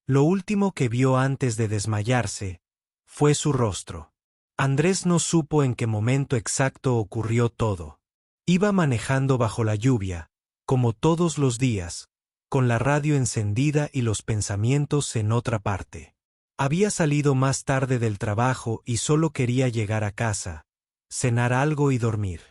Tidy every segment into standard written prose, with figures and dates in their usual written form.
Lo último que vio antes de desmayarse fue su rostro. Andrés no supo en qué momento exacto ocurrió todo. Iba manejando bajo la lluvia, como todos los días, con la radio encendida y los pensamientos en otra parte. Había salido más tarde del trabajo y solo quería llegar a casa, cenar algo y dormir.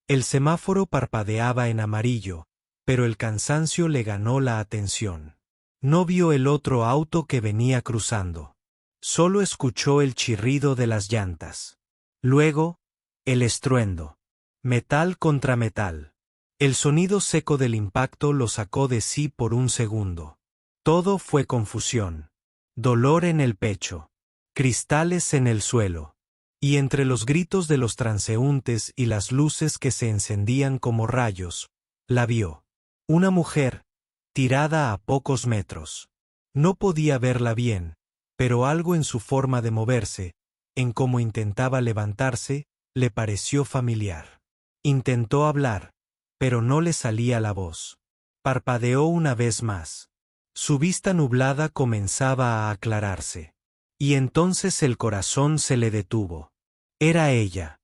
El semáforo parpadeaba en amarillo, pero el cansancio le ganó la atención. No vio el otro auto que venía cruzando. Solo escuchó el chirrido de las llantas. Luego, el estruendo. Metal contra metal. El sonido seco del impacto lo sacó de sí por un segundo. Todo fue confusión. Dolor en el pecho. Cristales en el suelo. Y entre los gritos de los transeúntes y las luces que se encendían como rayos, la vio. Una mujer, tirada a pocos metros. No podía verla bien, pero algo en su forma de moverse, en cómo intentaba levantarse, le pareció familiar. Intentó hablar, pero no le salía la voz. Parpadeó una vez más. Su vista nublada comenzaba a aclararse. Y entonces el corazón se le detuvo. Era ella.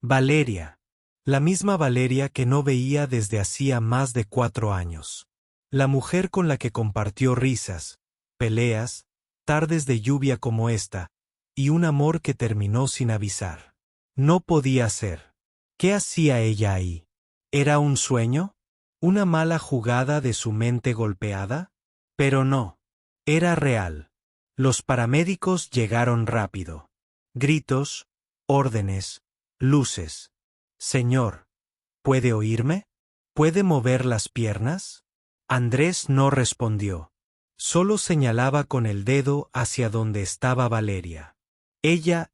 Valeria. La misma Valeria que no veía desde hacía más de 4 años. La mujer con la que compartió risas, peleas, tardes de lluvia como esta, y un amor que terminó sin avisar. No podía ser. ¿Qué hacía ella ahí? ¿Era un sueño? ¿Una mala jugada de su mente golpeada? Pero no. Era real. Los paramédicos llegaron rápido. Gritos, órdenes, luces. Señor, ¿puede oírme? ¿Puede mover las piernas? Andrés no respondió. Solo señalaba con el dedo hacia donde estaba Valeria. Ella,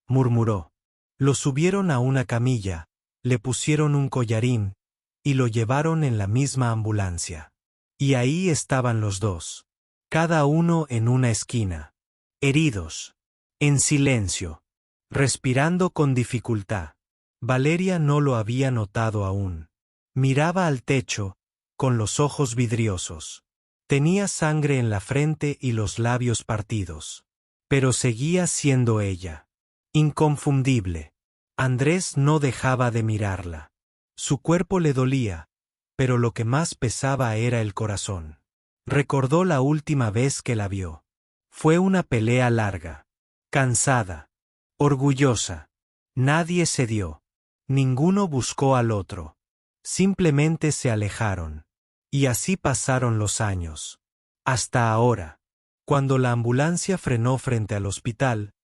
murmuró. Lo subieron a una camilla, le pusieron un collarín, y lo llevaron en la misma ambulancia. Y ahí estaban los dos. Cada uno en una esquina. Heridos. En silencio. Respirando con dificultad. Valeria no lo había notado aún. Miraba al techo, con los ojos vidriosos. Tenía sangre en la frente y los labios partidos. Pero seguía siendo ella. Inconfundible. Andrés no dejaba de mirarla. Su cuerpo le dolía, pero lo que más pesaba era el corazón. Recordó la última vez que la vio. Fue una pelea larga. Cansada. Orgullosa. Nadie cedió. Ninguno buscó al otro. Simplemente se alejaron. Y así pasaron los años. Hasta ahora. Cuando la ambulancia frenó frente al hospital,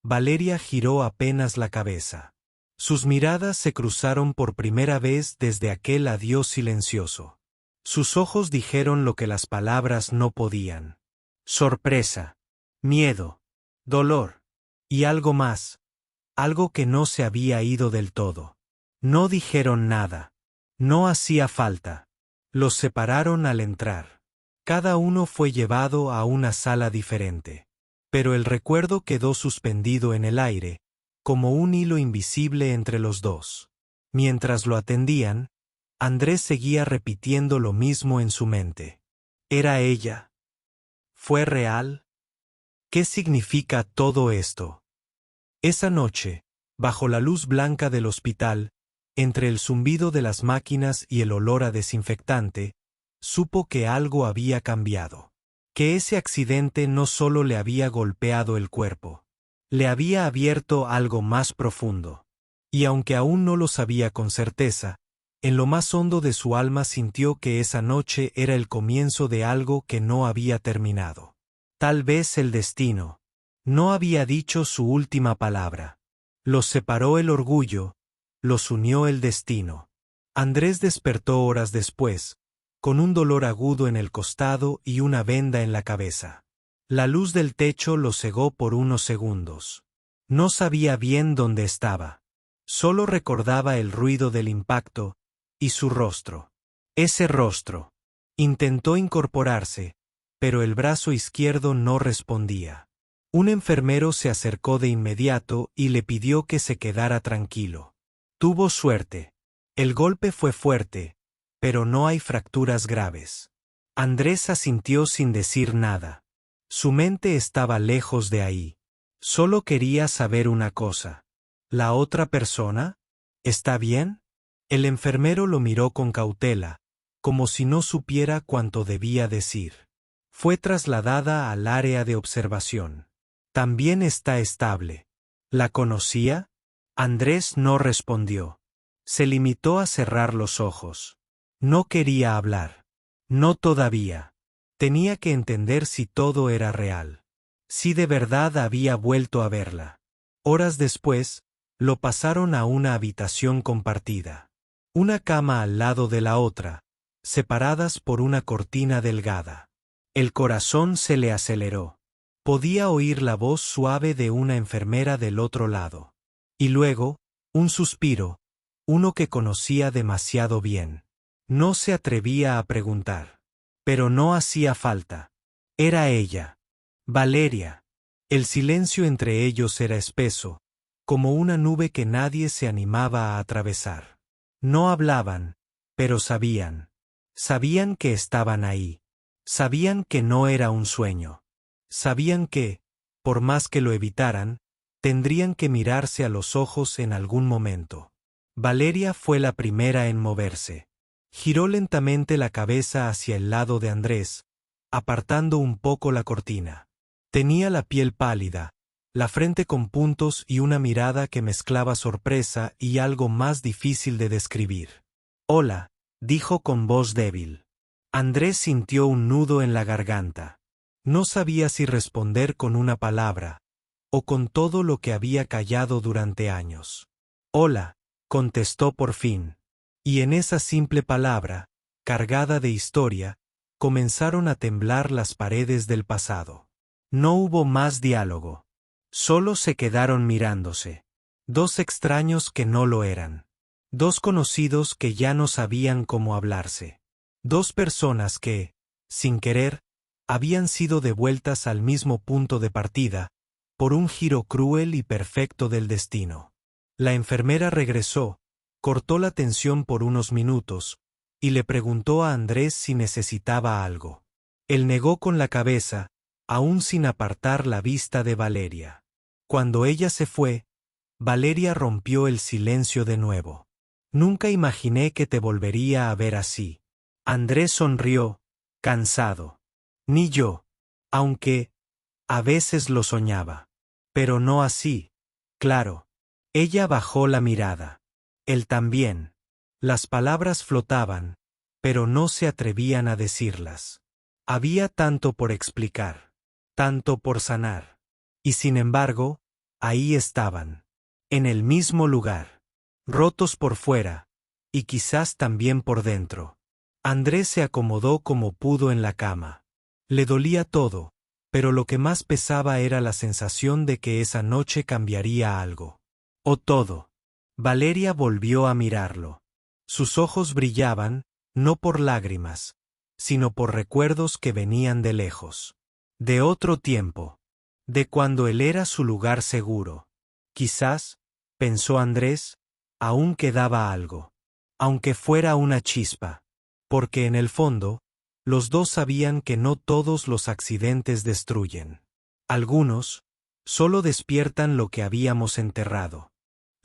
Valeria giró apenas la cabeza. Sus miradas se cruzaron por primera vez desde aquel adiós silencioso. Sus ojos dijeron lo que las palabras no podían. Sorpresa, miedo, dolor, y algo más, algo que no se había ido del todo. No dijeron nada. No hacía falta. Los separaron al entrar. Cada uno fue llevado a una sala diferente. Pero el recuerdo quedó suspendido en el aire, como un hilo invisible entre los dos. Mientras lo atendían, Andrés seguía repitiendo lo mismo en su mente. ¿Era ella? ¿Fue real? ¿Qué significa todo esto? Esa noche, bajo la luz blanca del hospital, entre el zumbido de las máquinas y el olor a desinfectante, supo que algo había cambiado. Que ese accidente no solo le había golpeado el cuerpo, le había abierto algo más profundo. Y aunque aún no lo sabía con certeza, en lo más hondo de su alma sintió que esa noche era el comienzo de algo que no había terminado. Tal vez el destino no había dicho su última palabra. Los separó el orgullo, los unió el destino. Andrés despertó horas después, con un dolor agudo en el costado y una venda en la cabeza. La luz del techo lo cegó por unos segundos. No sabía bien dónde estaba. Solo recordaba el ruido del impacto y su rostro. Ese rostro. Intentó incorporarse, pero el brazo izquierdo no respondía. Un enfermero se acercó de inmediato y le pidió que se quedara tranquilo. Tuvo suerte. El golpe fue fuerte, pero no hay fracturas graves. Andrés asintió sin decir nada. Su mente estaba lejos de ahí. Solo quería saber una cosa. ¿La otra persona? ¿Está bien? El enfermero lo miró con cautela, como si no supiera cuánto debía decir. Fue trasladada al área de observación. También está estable. ¿La conocía? Andrés no respondió. Se limitó a cerrar los ojos. No quería hablar. No todavía. Tenía que entender si todo era real. Si de verdad había vuelto a verla. Horas después, lo pasaron a una habitación compartida. Una cama al lado de la otra, separadas por una cortina delgada. El corazón se le aceleró. Podía oír la voz suave de una enfermera del otro lado. Y luego, un suspiro, uno que conocía demasiado bien. No se atrevía a preguntar. Pero no hacía falta. Era ella. Valeria. El silencio entre ellos era espeso, como una nube que nadie se animaba a atravesar. No hablaban, pero sabían. Sabían que estaban ahí. Sabían que no era un sueño. Sabían que, por más que lo evitaran, tendrían que mirarse a los ojos en algún momento. Valeria fue la primera en moverse. Giró lentamente la cabeza hacia el lado de Andrés, apartando un poco la cortina. Tenía la piel pálida, la frente con puntos y una mirada que mezclaba sorpresa y algo más difícil de describir. «Hola», dijo con voz débil. Andrés sintió un nudo en la garganta. No sabía si responder con una palabra, o con todo lo que había callado durante años. «Hola», contestó por fin. Y en esa simple palabra, cargada de historia, comenzaron a temblar las paredes del pasado. No hubo más diálogo. Solo se quedaron mirándose. Dos extraños que no lo eran. Dos conocidos que ya no sabían cómo hablarse. Dos personas que, sin querer, habían sido devueltas al mismo punto de partida, por un giro cruel y perfecto del destino. La enfermera regresó, cortó la tensión por unos minutos, y le preguntó a Andrés si necesitaba algo. Él negó con la cabeza, aún sin apartar la vista de Valeria. Cuando ella se fue, Valeria rompió el silencio de nuevo. «Nunca imaginé que te volvería a ver así». Andrés sonrió, cansado. «Ni yo. Aunque, a veces lo soñaba. Pero no así. Claro». Ella bajó la mirada. Él también. Las palabras flotaban, pero no se atrevían a decirlas. Había tanto por explicar, tanto por sanar. Y sin embargo, ahí estaban, en el mismo lugar, rotos por fuera, y quizás también por dentro. Andrés se acomodó como pudo en la cama. Le dolía todo, pero lo que más pesaba era la sensación de que esa noche cambiaría algo. O todo. Valeria volvió a mirarlo. Sus ojos brillaban, no por lágrimas, sino por recuerdos que venían de lejos. De otro tiempo. De cuando él era su lugar seguro. Quizás, pensó Andrés, aún quedaba algo. Aunque fuera una chispa. Porque en el fondo, los dos sabían que no todos los accidentes destruyen. Algunos, solo despiertan lo que habíamos enterrado.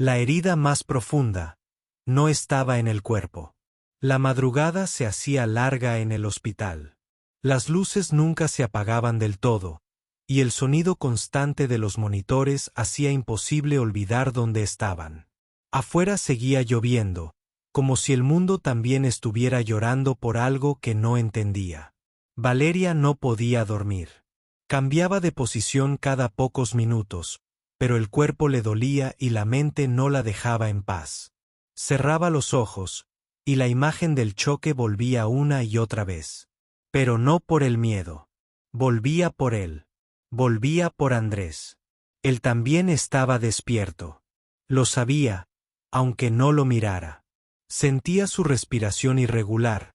La herida más profunda no estaba en el cuerpo. La madrugada se hacía larga en el hospital. Las luces nunca se apagaban del todo, y el sonido constante de los monitores hacía imposible olvidar dónde estaban. Afuera seguía lloviendo, como si el mundo también estuviera llorando por algo que no entendía. Valeria no podía dormir. Cambiaba de posición cada pocos minutos, pero el cuerpo le dolía y la mente no la dejaba en paz. Cerraba los ojos, y la imagen del choque volvía una y otra vez. Pero no por el miedo. Volvía por él. Volvía por Andrés. Él también estaba despierto. Lo sabía, aunque no lo mirara. Sentía su respiración irregular,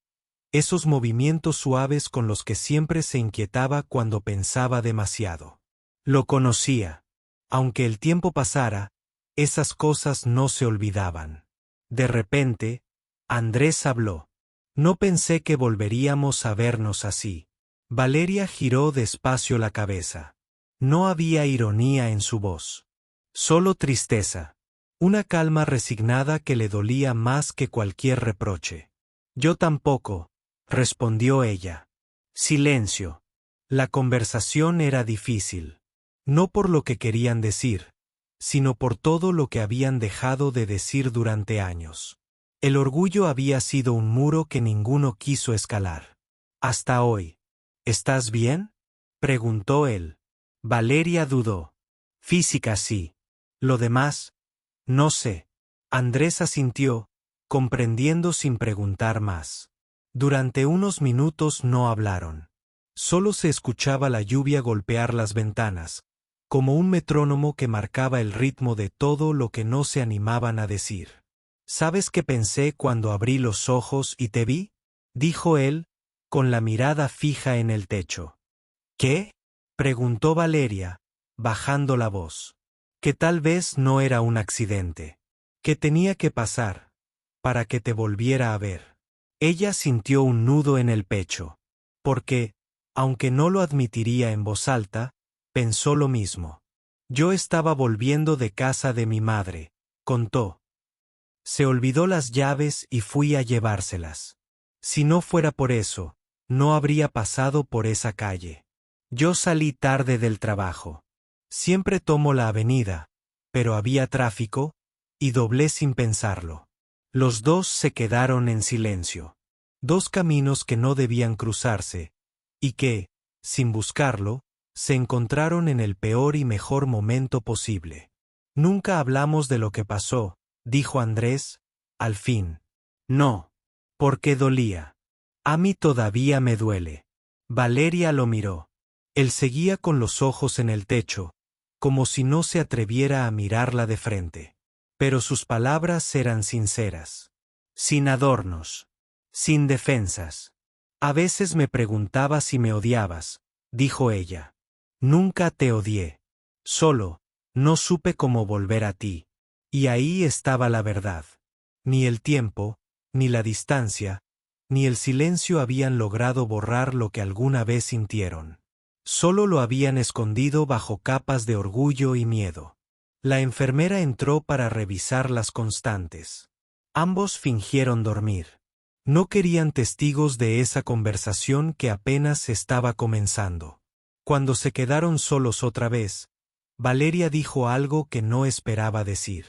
esos movimientos suaves con los que siempre se inquietaba cuando pensaba demasiado. Lo conocía. Aunque el tiempo pasara, esas cosas no se olvidaban. De repente, Andrés habló. «No pensé que volveríamos a vernos así». Valeria giró despacio la cabeza. No había ironía en su voz. Solo tristeza. Una calma resignada que le dolía más que cualquier reproche. Yo tampoco, respondió ella. Silencio. La conversación era difícil. No por lo que querían decir, sino por todo lo que habían dejado de decir durante años. El orgullo había sido un muro que ninguno quiso escalar. Hasta hoy. ¿Estás bien?, preguntó él. Valeria dudó. Física sí. Lo demás, no sé. Andrés asintió, comprendiendo sin preguntar más. Durante unos minutos no hablaron. Solo se escuchaba la lluvia golpear las ventanas, como un metrónomo que marcaba el ritmo de todo lo que no se animaban a decir. ¿Sabes qué pensé cuando abrí los ojos y te vi?, dijo él, con la mirada fija en el techo. ¿Qué?, preguntó Valeria, bajando la voz. Que tal vez no era un accidente. Que tenía que pasar, para que te volviera a ver. Ella sintió un nudo en el pecho. Porque, aunque no lo admitiría en voz alta, pensó lo mismo. Yo estaba volviendo de casa de mi madre, contó. Se olvidó las llaves y fui a llevárselas. Si no fuera por eso, no habría pasado por esa calle. Yo salí tarde del trabajo. Siempre tomo la avenida, pero había tráfico, y doblé sin pensarlo. Los dos se quedaron en silencio. Dos caminos que no debían cruzarse, y que, sin buscarlo, se encontraron en el peor y mejor momento posible. Nunca hablamos de lo que pasó, dijo Andrés, al fin. No, porque dolía. A mí todavía me duele. Valeria lo miró. Él seguía con los ojos en el techo, como si no se atreviera a mirarla de frente. Pero sus palabras eran sinceras. Sin adornos. Sin defensas. A veces me preguntaba si me odiabas, dijo ella. Nunca te odié. Solo, no supe cómo volver a ti. Y ahí estaba la verdad. Ni el tiempo, ni la distancia, ni el silencio habían logrado borrar lo que alguna vez sintieron. Solo lo habían escondido bajo capas de orgullo y miedo. La enfermera entró para revisar las constantes. Ambos fingieron dormir. No querían testigos de esa conversación que apenas estaba comenzando. Cuando se quedaron solos otra vez, Valeria dijo algo que no esperaba decir.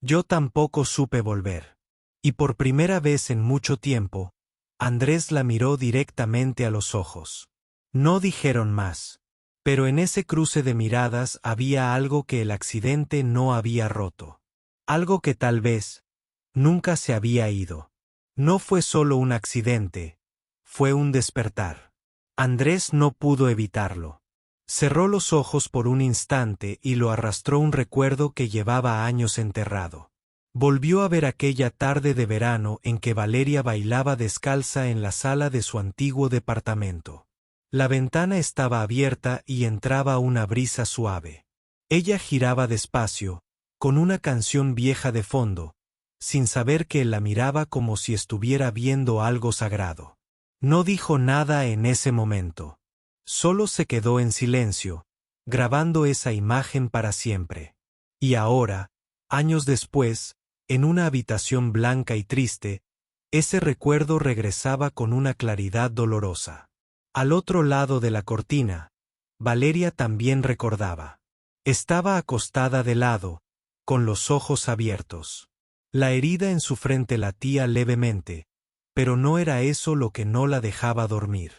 Yo tampoco supe volver. Y por primera vez en mucho tiempo, Andrés la miró directamente a los ojos. No dijeron más. Pero en ese cruce de miradas había algo que el accidente no había roto. Algo que tal vez nunca se había ido. No fue solo un accidente, fue un despertar. Andrés no pudo evitarlo. Cerró los ojos por un instante y lo arrastró un recuerdo que llevaba años enterrado. Volvió a ver aquella tarde de verano en que Valeria bailaba descalza en la sala de su antiguo departamento. La ventana estaba abierta y entraba una brisa suave. Ella giraba despacio, con una canción vieja de fondo, sin saber que él la miraba como si estuviera viendo algo sagrado. No dijo nada en ese momento. Solo se quedó en silencio, grabando esa imagen para siempre. Y ahora, años después, en una habitación blanca y triste, ese recuerdo regresaba con una claridad dolorosa. Al otro lado de la cortina, Valeria también recordaba. Estaba acostada de lado, con los ojos abiertos. La herida en su frente latía levemente, pero no era eso lo que no la dejaba dormir.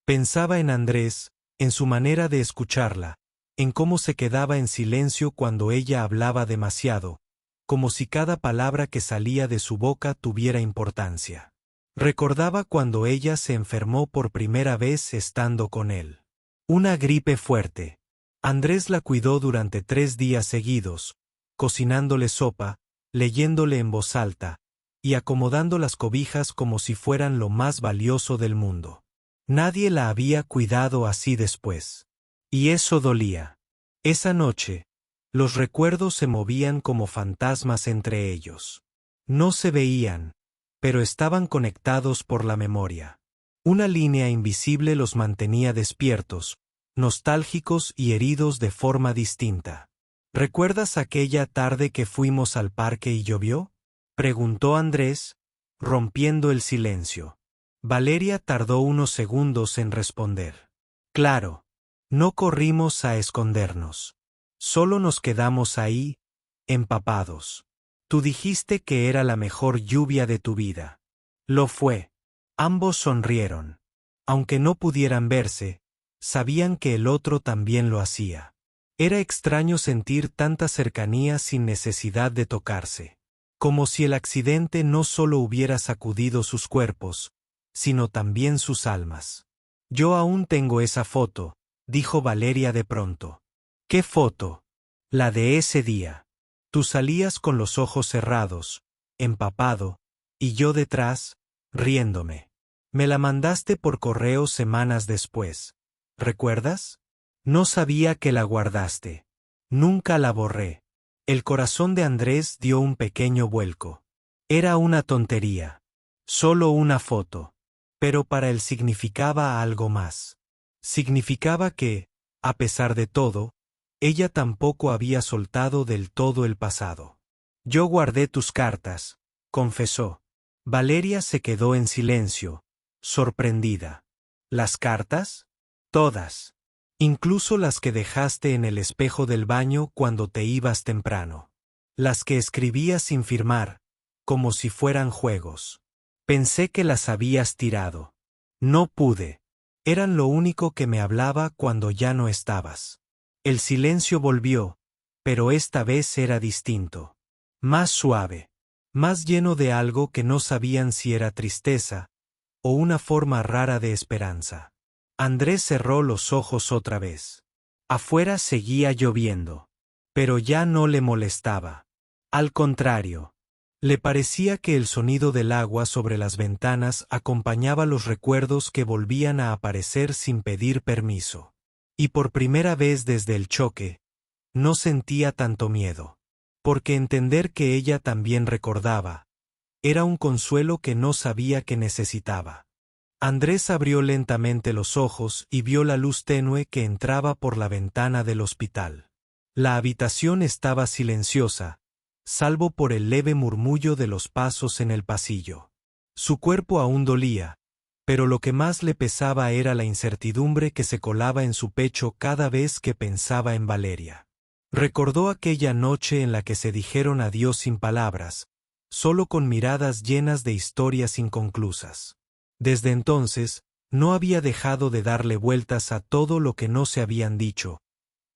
Pensaba en Andrés, en su manera de escucharla, en cómo se quedaba en silencio cuando ella hablaba demasiado, como si cada palabra que salía de su boca tuviera importancia. Recordaba cuando ella se enfermó por primera vez estando con él. Una gripe fuerte. Andrés la cuidó durante 3 días seguidos, cocinándole sopa, leyéndole en voz alta, y acomodando las cobijas como si fueran lo más valioso del mundo. Nadie la había cuidado así después. Y eso dolía. Esa noche, los recuerdos se movían como fantasmas entre ellos. No se veían, pero estaban conectados por la memoria. Una línea invisible los mantenía despiertos, nostálgicos y heridos de forma distinta. ¿Recuerdas aquella tarde que fuimos al parque y llovió?, preguntó Andrés, rompiendo el silencio. Valeria tardó unos segundos en responder. Claro. No corrimos a escondernos. Solo nos quedamos ahí, empapados. Tú dijiste que era la mejor lluvia de tu vida. Lo fue. Ambos sonrieron. Aunque no pudieran verse, sabían que el otro también lo hacía. Era extraño sentir tanta cercanía sin necesidad de tocarse. Como si el accidente no solo hubiera sacudido sus cuerpos, sino también sus almas. Yo aún tengo esa foto, dijo Valeria de pronto. ¿Qué foto? La de ese día. Tú salías con los ojos cerrados, empapado, y yo detrás, riéndome. Me la mandaste por correo semanas después. ¿Recuerdas? No sabía que la guardaste. Nunca la borré. El corazón de Andrés dio un pequeño vuelco. Era una tontería. Solo una foto. Pero para él significaba algo más. Significaba que, a pesar de todo, ella tampoco había soltado del todo el pasado. Yo guardé tus cartas, confesó. Valeria se quedó en silencio, sorprendida. ¿Las cartas? Todas. Incluso las que dejaste en el espejo del baño cuando te ibas temprano. Las que escribías sin firmar, como si fueran juegos. Pensé que las habías tirado. No pude. Eran lo único que me hablaba cuando ya no estabas. El silencio volvió, pero esta vez era distinto. Más suave. Más lleno de algo que no sabían si era tristeza o una forma rara de esperanza. Andrés cerró los ojos otra vez. Afuera seguía lloviendo. Pero ya no le molestaba. Al contrario. Le parecía que el sonido del agua sobre las ventanas acompañaba los recuerdos que volvían a aparecer sin pedir permiso. Y por primera vez desde el choque, no sentía tanto miedo. Porque entender que ella también recordaba, era un consuelo que no sabía que necesitaba. Andrés abrió lentamente los ojos y vio la luz tenue que entraba por la ventana del hospital. La habitación estaba silenciosa, salvo por el leve murmullo de los pasos en el pasillo. Su cuerpo aún dolía, pero lo que más le pesaba era la incertidumbre que se colaba en su pecho cada vez que pensaba en Valeria. Recordó aquella noche en la que se dijeron adiós sin palabras, solo con miradas llenas de historias inconclusas. Desde entonces, no había dejado de darle vueltas a todo lo que no se habían dicho,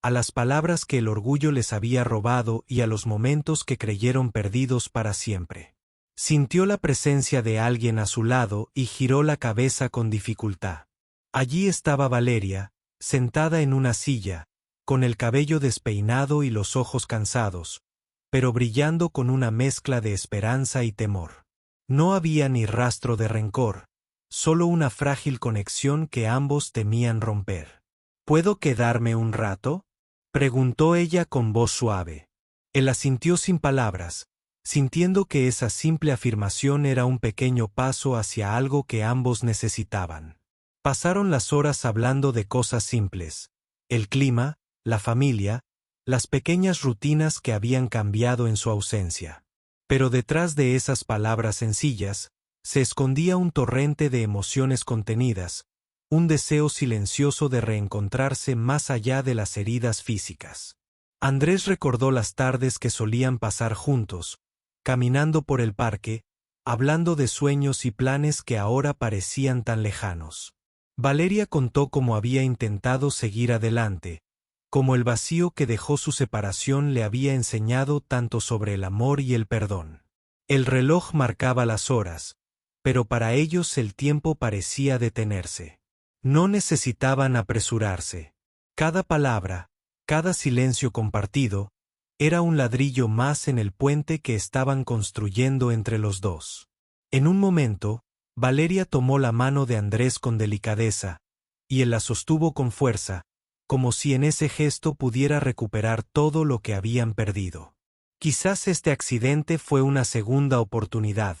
a las palabras que el orgullo les había robado y a los momentos que creyeron perdidos para siempre. Sintió la presencia de alguien a su lado y giró la cabeza con dificultad. Allí estaba Valeria, sentada en una silla, con el cabello despeinado y los ojos cansados, pero brillando con una mezcla de esperanza y temor. No había ni rastro de rencor, solo una frágil conexión que ambos temían romper. ¿Puedo quedarme un rato?, preguntó ella con voz suave. Él asintió sin palabras, sintiendo que esa simple afirmación era un pequeño paso hacia algo que ambos necesitaban. Pasaron las horas hablando de cosas simples: el clima, la familia, las pequeñas rutinas que habían cambiado en su ausencia. Pero detrás de esas palabras sencillas, se escondía un torrente de emociones contenidas, un deseo silencioso de reencontrarse más allá de las heridas físicas. Andrés recordó las tardes que solían pasar juntos, caminando por el parque, hablando de sueños y planes que ahora parecían tan lejanos. Valeria contó cómo había intentado seguir adelante, cómo el vacío que dejó su separación le había enseñado tanto sobre el amor y el perdón. El reloj marcaba las horas, pero para ellos el tiempo parecía detenerse. No necesitaban apresurarse. Cada palabra, cada silencio compartido, era un ladrillo más en el puente que estaban construyendo entre los dos. En un momento, Valeria tomó la mano de Andrés con delicadeza, y él la sostuvo con fuerza, como si en ese gesto pudiera recuperar todo lo que habían perdido. Quizás este accidente fue una segunda oportunidad,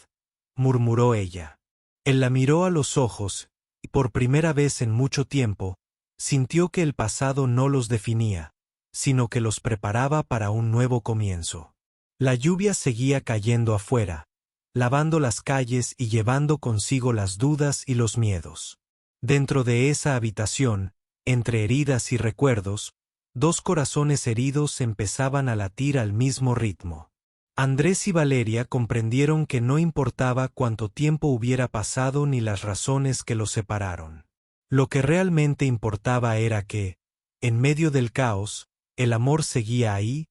murmuró ella. Él la miró a los ojos, y por primera vez en mucho tiempo, sintió que el pasado no los definía, sino que los preparaba para un nuevo comienzo. La lluvia seguía cayendo afuera, lavando las calles y llevando consigo las dudas y los miedos. Dentro de esa habitación, entre heridas y recuerdos, dos corazones heridos empezaban a latir al mismo ritmo. Andrés y Valeria comprendieron que no importaba cuánto tiempo hubiera pasado ni las razones que los separaron. Lo que realmente importaba era que, en medio del caos, el amor seguía ahí,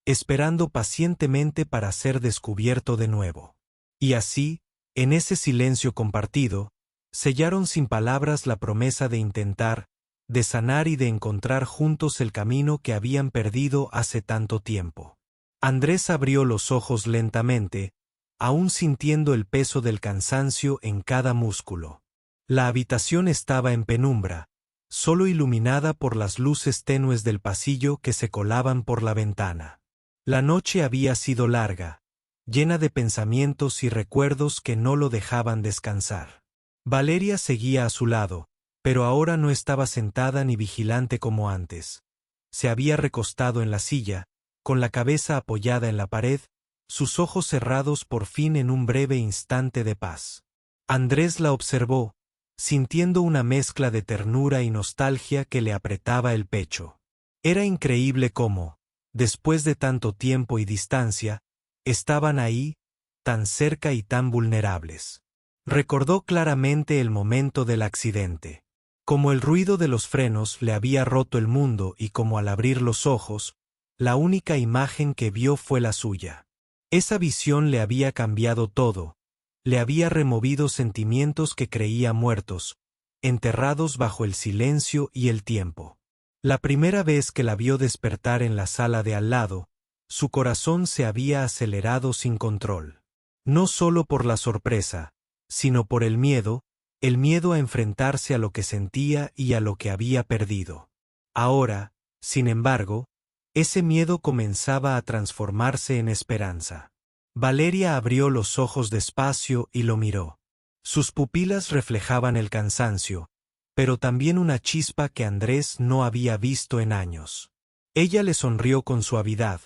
esperando pacientemente para ser descubierto de nuevo. Y así, en ese silencio compartido, sellaron sin palabras la promesa de intentar, de sanar y de encontrar juntos el camino que habían perdido hace tanto tiempo. Andrés abrió los ojos lentamente, aún sintiendo el peso del cansancio en cada músculo. La habitación estaba en penumbra, solo iluminada por las luces tenues del pasillo que se colaban por la ventana. La noche había sido larga, llena de pensamientos y recuerdos que no lo dejaban descansar. Valeria seguía a su lado, pero ahora no estaba sentada ni vigilante como antes. Se había recostado en la silla, con la cabeza apoyada en la pared, sus ojos cerrados por fin en un breve instante de paz. Andrés la observó, sintiendo una mezcla de ternura y nostalgia que le apretaba el pecho. Era increíble cómo, después de tanto tiempo y distancia, estaban ahí, tan cerca y tan vulnerables. Recordó claramente el momento del accidente. Como el ruido de los frenos le había roto el mundo y como al abrir los ojos, la única imagen que vio fue la suya. Esa visión le había cambiado todo, le había removido sentimientos que creía muertos, enterrados bajo el silencio y el tiempo. La primera vez que la vio despertar en la sala de al lado, su corazón se había acelerado sin control. No solo por la sorpresa, sino por el miedo a enfrentarse a lo que sentía y a lo que había perdido. Ahora, sin embargo, ese miedo comenzaba a transformarse en esperanza. Valeria abrió los ojos despacio y lo miró. Sus pupilas reflejaban el cansancio, pero también una chispa que Andrés no había visto en años. Ella le sonrió con suavidad,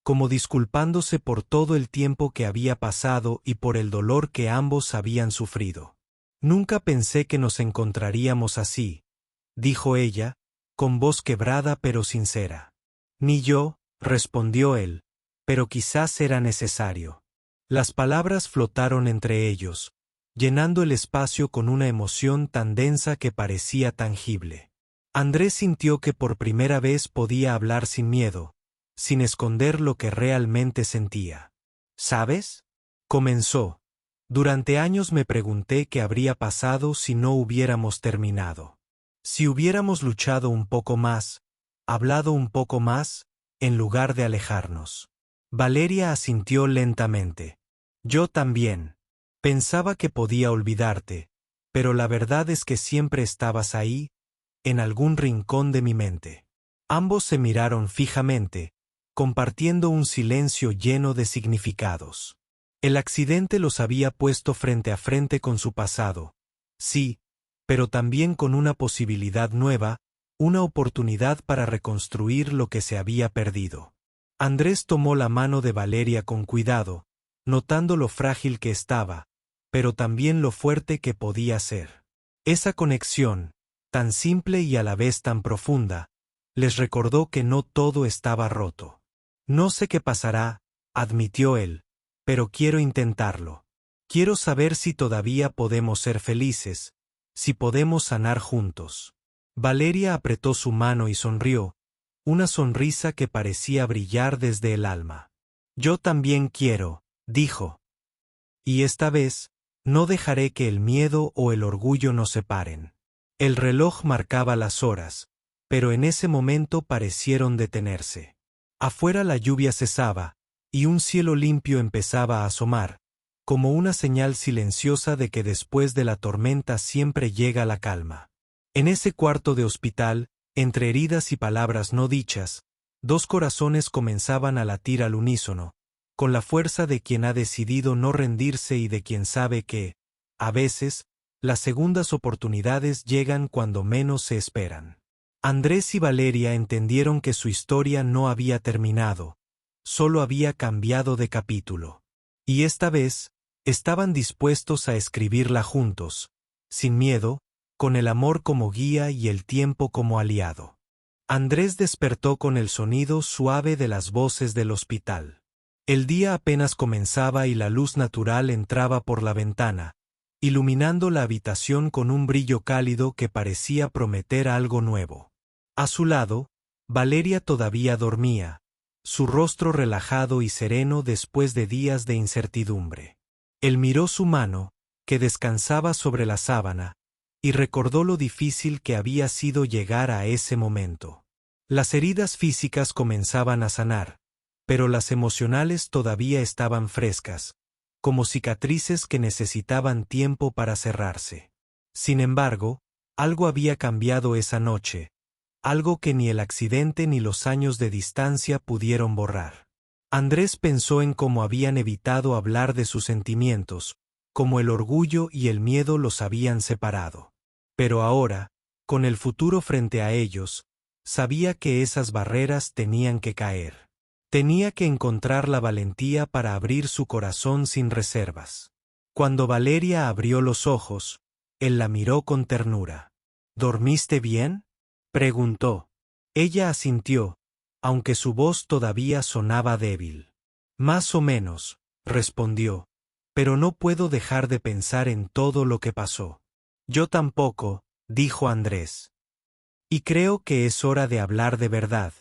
como disculpándose por todo el tiempo que había pasado y por el dolor que ambos habían sufrido. Nunca pensé que nos encontraríamos así, dijo ella, con voz quebrada pero sincera. Ni yo, respondió él, pero quizás era necesario. Las palabras flotaron entre ellos, llenando el espacio con una emoción tan densa que parecía tangible. Andrés sintió que por primera vez podía hablar sin miedo, sin esconder lo que realmente sentía. ¿Sabes? Comenzó. Durante años me pregunté qué habría pasado si no hubiéramos terminado. Si hubiéramos luchado un poco más, hablado un poco más, en lugar de alejarnos. Valeria asintió lentamente. Yo también. Pensaba que podía olvidarte, pero la verdad es que siempre estabas ahí, en algún rincón de mi mente. Ambos se miraron fijamente, compartiendo un silencio lleno de significados. El accidente los había puesto frente a frente con su pasado, sí, pero también con una posibilidad nueva, una oportunidad para reconstruir lo que se había perdido. Andrés tomó la mano de Valeria con cuidado, notando lo frágil que estaba, pero también lo fuerte que podía ser. Esa conexión, tan simple y a la vez tan profunda, les recordó que no todo estaba roto. No sé qué pasará, admitió él, pero quiero intentarlo. Quiero saber si todavía podemos ser felices, si podemos sanar juntos. Valeria apretó su mano y sonrió, una sonrisa que parecía brillar desde el alma. Yo también quiero, dijo. Y esta vez, no dejaré que el miedo o el orgullo nos separen. El reloj marcaba las horas, pero en ese momento parecieron detenerse. Afuera la lluvia cesaba, y un cielo limpio empezaba a asomar, como una señal silenciosa de que después de la tormenta siempre llega la calma. En ese cuarto de hospital, entre heridas y palabras no dichas, dos corazones comenzaban a latir al unísono, con la fuerza de quien ha decidido no rendirse y de quien sabe que, a veces, las segundas oportunidades llegan cuando menos se esperan. Andrés y Valeria entendieron que su historia no había terminado, solo había cambiado de capítulo. Y esta vez, estaban dispuestos a escribirla juntos, sin miedo, con el amor como guía y el tiempo como aliado. Andrés despertó con el sonido suave de las voces del hospital. El día apenas comenzaba y la luz natural entraba por la ventana, iluminando la habitación con un brillo cálido que parecía prometer algo nuevo. A su lado, Valeria todavía dormía, su rostro relajado y sereno después de días de incertidumbre. Él miró su mano, que descansaba sobre la sábana, y recordó lo difícil que había sido llegar a ese momento. Las heridas físicas comenzaban a sanar, pero las emocionales todavía estaban frescas, como cicatrices que necesitaban tiempo para cerrarse. Sin embargo, algo había cambiado esa noche, algo que ni el accidente ni los años de distancia pudieron borrar. Andrés pensó en cómo habían evitado hablar de sus sentimientos, cómo el orgullo y el miedo los habían separado. Pero ahora, con el futuro frente a ellos, sabía que esas barreras tenían que caer. Tenía que encontrar la valentía para abrir su corazón sin reservas. Cuando Valeria abrió los ojos, él la miró con ternura. ¿Dormiste bien?, preguntó. Ella asintió, aunque su voz todavía sonaba débil. Más o menos, respondió, pero no puedo dejar de pensar en todo lo que pasó. Yo tampoco, dijo Andrés. Y creo que es hora de hablar de verdad,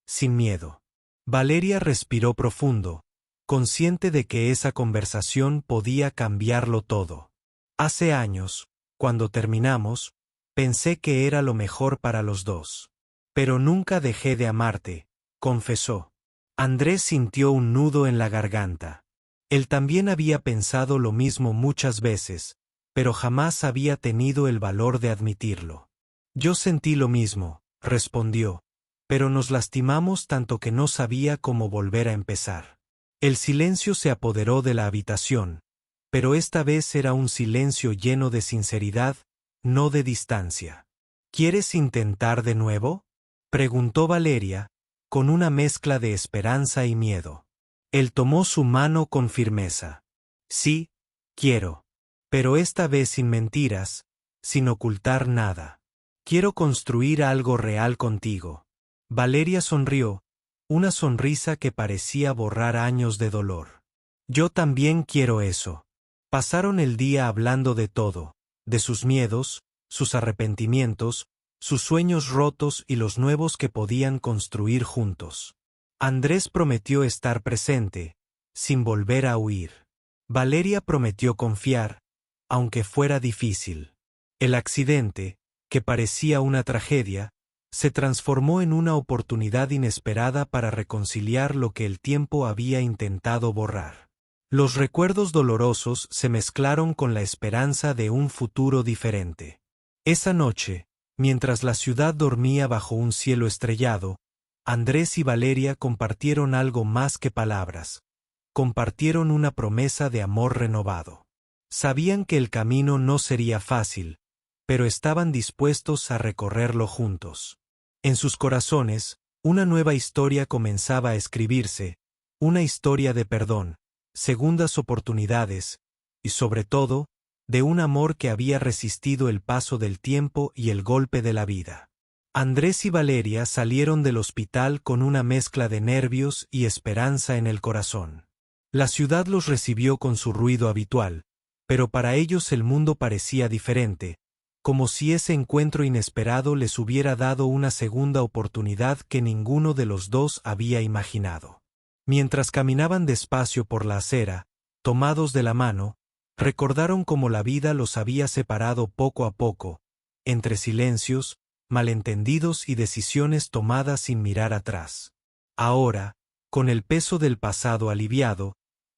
sin miedo. Valeria respiró profundo, consciente de que esa conversación podía cambiarlo todo. Hace años, cuando terminamos, pensé que era lo mejor para los dos. Pero nunca dejé de amarte, confesó. Andrés sintió un nudo en la garganta. Él también había pensado lo mismo muchas veces, pero jamás había tenido el valor de admitirlo. Yo sentí lo mismo, respondió, pero nos lastimamos tanto que no sabía cómo volver a empezar. El silencio se apoderó de la habitación, pero esta vez era un silencio lleno de sinceridad, no de distancia. ¿Quieres intentar de nuevo?, preguntó Valeria, con una mezcla de esperanza y miedo. Él tomó su mano con firmeza. Sí, quiero. Pero esta vez sin mentiras, sin ocultar nada. Quiero construir algo real contigo. Valeria sonrió, una sonrisa que parecía borrar años de dolor. Yo también quiero eso. Pasaron el día hablando de todo, de sus miedos, sus arrepentimientos, sus sueños rotos y los nuevos que podían construir juntos. Andrés prometió estar presente, sin volver a huir. Valeria prometió confiar, aunque fuera difícil. El accidente, que parecía una tragedia, se transformó en una oportunidad inesperada para reconciliar lo que el tiempo había intentado borrar. Los recuerdos dolorosos se mezclaron con la esperanza de un futuro diferente. Esa noche, mientras la ciudad dormía bajo un cielo estrellado, Andrés y Valeria compartieron algo más que palabras. Compartieron una promesa de amor renovado. Sabían que el camino no sería fácil, pero estaban dispuestos a recorrerlo juntos. En sus corazones, una nueva historia comenzaba a escribirse, una historia de perdón, segundas oportunidades, y sobre todo, de un amor que había resistido el paso del tiempo y el golpe de la vida. Andrés y Valeria salieron del hospital con una mezcla de nervios y esperanza en el corazón. La ciudad los recibió con su ruido habitual, pero para ellos el mundo parecía diferente, como si ese encuentro inesperado les hubiera dado una segunda oportunidad que ninguno de los dos había imaginado. Mientras caminaban despacio por la acera, tomados de la mano, recordaron cómo la vida los había separado poco a poco, entre silencios, malentendidos y decisiones tomadas sin mirar atrás. Ahora, con el peso del pasado aliviado,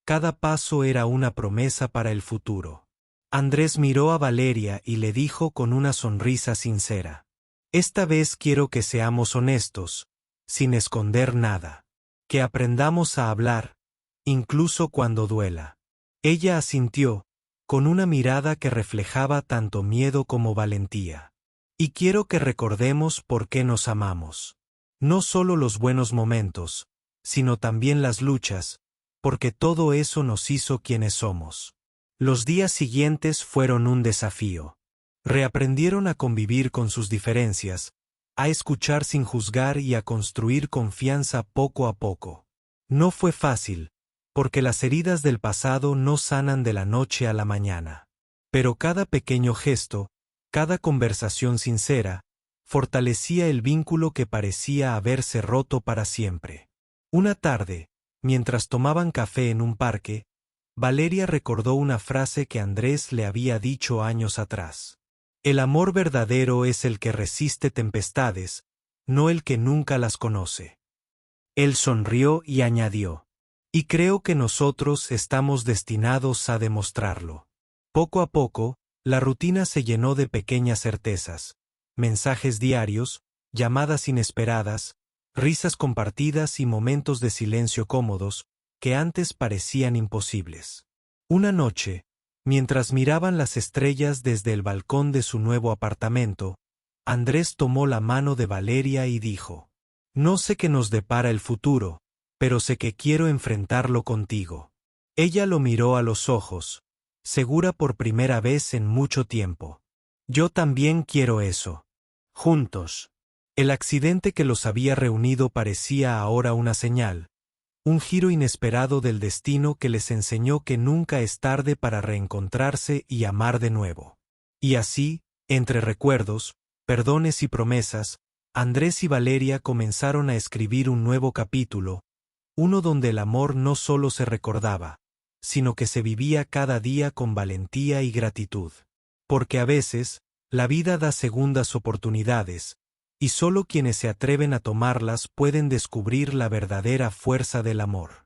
cada paso era una promesa para el futuro. Andrés miró a Valeria y le dijo con una sonrisa sincera: Esta vez quiero que seamos honestos, sin esconder nada. Que aprendamos a hablar, incluso cuando duela. Ella asintió, con una mirada que reflejaba tanto miedo como valentía. Y quiero que recordemos por qué nos amamos. No solo los buenos momentos, sino también las luchas, porque todo eso nos hizo quienes somos. Los días siguientes fueron un desafío. Reaprendieron a convivir con sus diferencias, a escuchar sin juzgar y a construir confianza poco a poco. No fue fácil, porque las heridas del pasado no sanan de la noche a la mañana. Pero cada pequeño gesto, cada conversación sincera, fortalecía el vínculo que parecía haberse roto para siempre. Una tarde, mientras tomaban café en un parque, Valeria recordó una frase que Andrés le había dicho años atrás. El amor verdadero es el que resiste tempestades, no el que nunca las conoce. Él sonrió y añadió: y creo que nosotros estamos destinados a demostrarlo. Poco a poco, la rutina se llenó de pequeñas certezas, mensajes diarios, llamadas inesperadas, risas compartidas y momentos de silencio cómodos, que antes parecían imposibles. Una noche, mientras miraban las estrellas desde el balcón de su nuevo apartamento, Andrés tomó la mano de Valeria y dijo: no sé qué nos depara el futuro, pero sé que quiero enfrentarlo contigo. Ella lo miró a los ojos, segura por primera vez en mucho tiempo. Yo también quiero eso. Juntos. El accidente que los había reunido parecía ahora una señal, un giro inesperado del destino que les enseñó que nunca es tarde para reencontrarse y amar de nuevo. Y así, entre recuerdos, perdones y promesas, Andrés y Valeria comenzaron a escribir un nuevo capítulo, uno donde el amor no solo se recordaba, sino que se vivía cada día con valentía y gratitud. Porque a veces, la vida da segundas oportunidades, y solo quienes se atreven a tomarlas pueden descubrir la verdadera fuerza del amor.